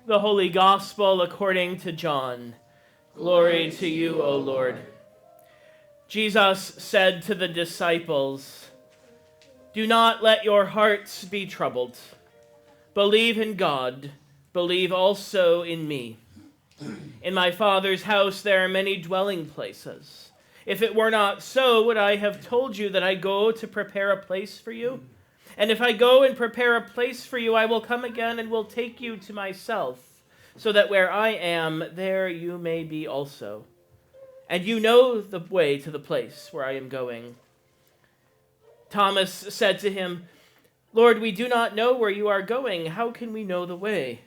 The Holy Gospel according to John. Glory to you, O Lord. Jesus said to the disciples, "Do not let your hearts be troubled. Believe in God, believe also in me. In my Father's house there are many dwelling places. If it were not so, would I have told you that I go to prepare a place for you? And if I go and prepare a place for you, I will come again and will take you to myself, so that where I am, there you may be also. And you know the way to the place where I am going." Thomas said to him, "Lord, we do not know where you are going. How can we know the way?"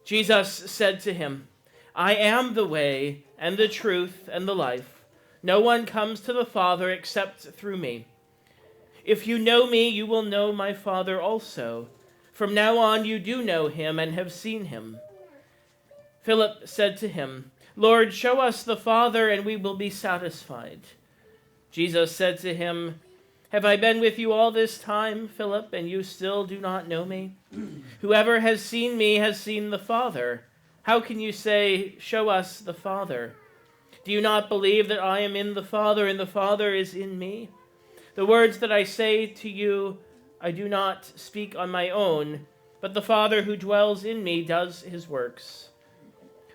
Jesus said to him, "I am the way and the truth and the life. No one comes to the Father except through me. If you know me, you will know my Father also. From now on you do know him and have seen him." Philip said to him, "Lord, show us the Father, and we will be satisfied." Jesus said to him, "Have I been with you all this time, Philip, and you still do not know me? Whoever has seen me has seen the Father. How can you say, 'Show us the Father'? Do you not believe that I am in the Father, and the Father is in me? The words that I say to you, I do not speak on my own, but the Father who dwells in me does his works.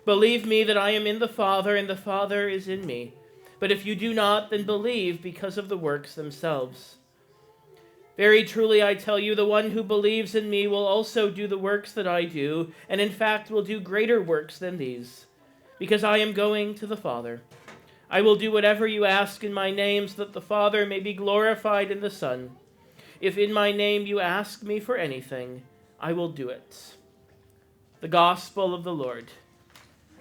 Believe me that I am in the Father, and the Father is in me. But if you do not, then believe because of the works themselves. Very truly I tell you, the one who believes in me will also do the works that I do, and in fact will do greater works than these, because I am going to the Father. I will do whatever you ask in my name, so that the Father may be glorified in the Son. If in my name you ask me for anything, I will do it." The Gospel of the Lord.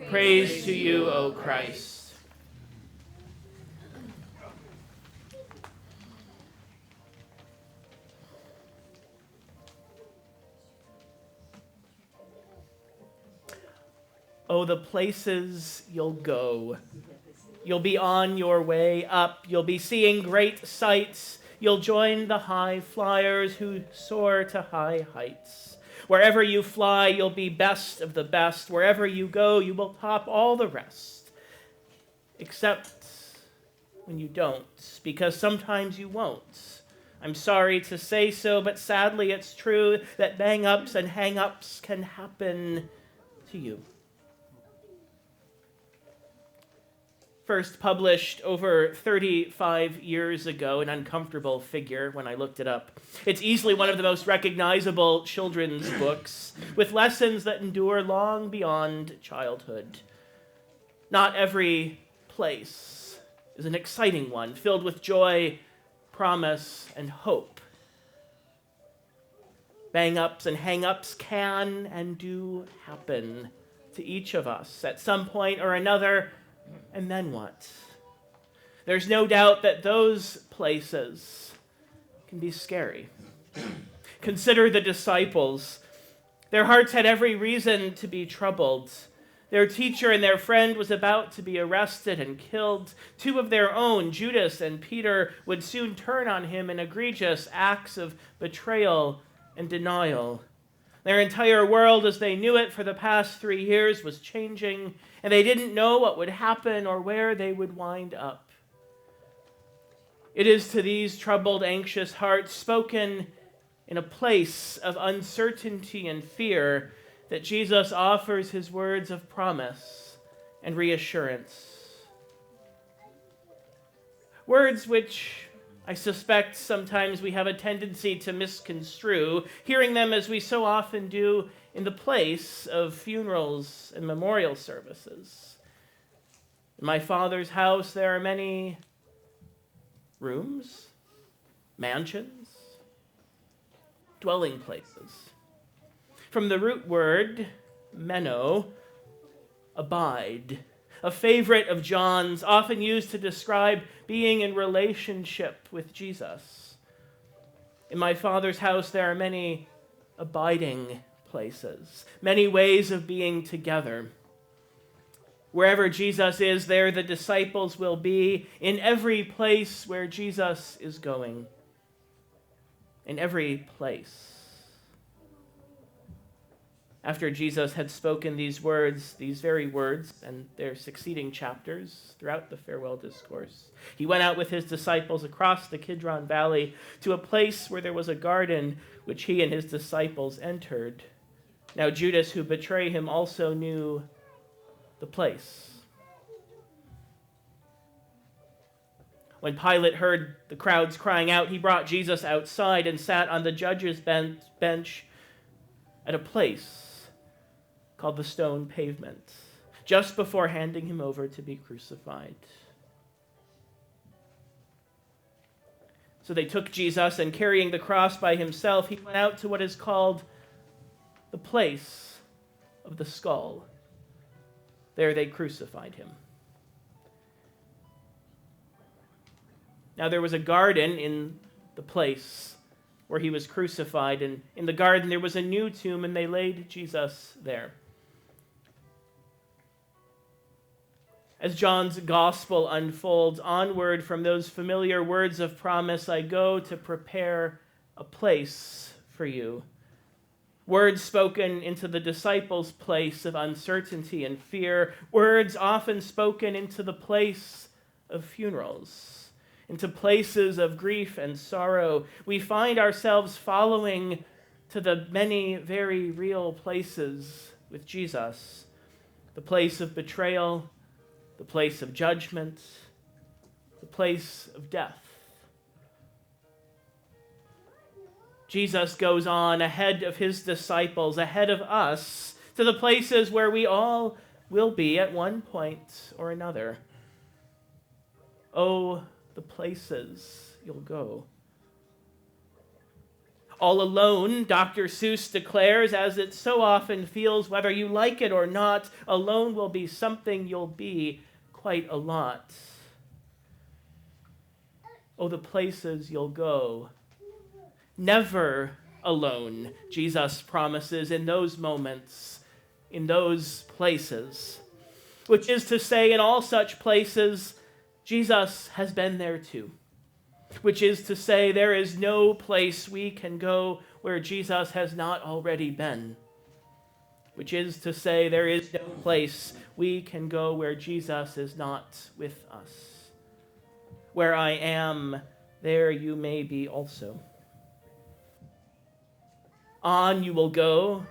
Praise to you, O Christ. Oh, the places you'll go. You'll be on your way up. You'll be seeing great sights. You'll join the high flyers who soar to high heights. Wherever you fly, you'll be best of the best. Wherever you go, you will top all the rest. Except when you don't, because sometimes you won't. I'm sorry to say so, but sadly it's true that bang-ups and hang-ups can happen to you. First published over 35 years ago, an uncomfortable figure when I looked it up. It's easily one of the most recognizable children's books, with lessons that endure long beyond childhood. Not every place is an exciting one, filled with joy, promise, and hope. Bang-ups and hang-ups can and do happen to each of us at some point or another. And then what? There's no doubt that those places can be scary. Consider the disciples. Their hearts had every reason to be troubled. Their teacher and their friend was about to be arrested and killed. Two of their own, Judas and Peter, would soon turn on him in egregious acts of betrayal and denial. Their entire world as they knew it for the past 3 years was changing, and they didn't know what would happen or where they would wind up. It is to these troubled, anxious hearts, spoken in a place of uncertainty and fear, that Jesus offers his words of promise and reassurance. Words which I suspect sometimes we have a tendency to misconstrue, hearing them as we so often do in the place of funerals and memorial services. In my Father's house there are many rooms, mansions, dwelling places. From the root word, meno, abide, a favorite of John's, often used to describe being in relationship with Jesus. In my Father's house there are many abiding places, many ways of being together. Wherever Jesus is, there the disciples will be, in every place where Jesus is going. In every place. After Jesus had spoken these words, these very words, and their succeeding chapters throughout the farewell discourse, he went out with his disciples across the Kidron Valley to a place where there was a garden, which he and his disciples entered. Now Judas, who betrayed him, also knew the place. When Pilate heard the crowds crying out, he brought Jesus outside and sat on the judge's bench at a place called the Stone Pavement, just before handing him over to be crucified. So they took Jesus, and carrying the cross by himself, he went out to what is called the place of the skull. There they crucified him. Now there was a garden in the place where he was crucified, and in the garden there was a new tomb, and they laid Jesus there. As John's gospel unfolds onward from those familiar words of promise, I go to prepare a place for you. Words spoken into the disciples' place of uncertainty and fear. Words often spoken into the place of funerals, into places of grief and sorrow. We find ourselves following to the many very real places with Jesus. The place of betrayal, the place of judgment, the place of death. Jesus goes on ahead of his disciples, ahead of us, to the places where we all will be at one point or another. Oh, the places you'll go. All alone, Dr. Seuss declares, as it so often feels, whether you like it or not, alone will be something you'll be quite a lot. Oh, the places you'll go. Never alone, Jesus promises in those moments, in those places. Which is to say, in all such places, Jesus has been there too. Which is to say, there is no place we can go where Jesus has not already been. Which is to say, there is no place we can go where Jesus is not with us. Where I am, there you may be also. On you will go,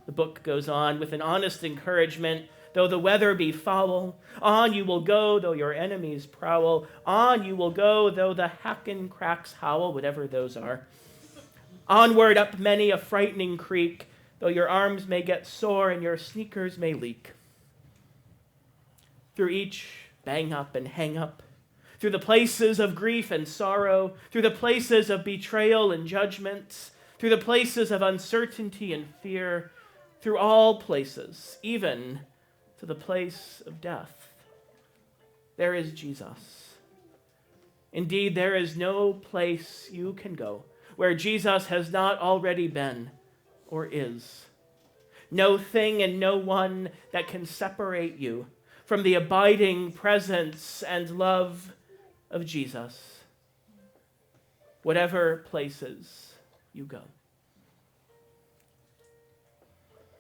the book goes on, with an honest encouragement. Though the weather be foul, on you will go, though your enemies prowl. On you will go, though the hacken cracks howl, whatever those are. Onward up many a frightening creek, though your arms may get sore and your sneakers may leak. Through each bang up and hang up, through the places of grief and sorrow, through the places of betrayal and judgment, through the places of uncertainty and fear, through all places, even to the place of death, there is Jesus. Indeed, there is no place you can go where Jesus has not already been or is. No thing and no one that can separate you from the abiding presence and love of Jesus, whatever places you go.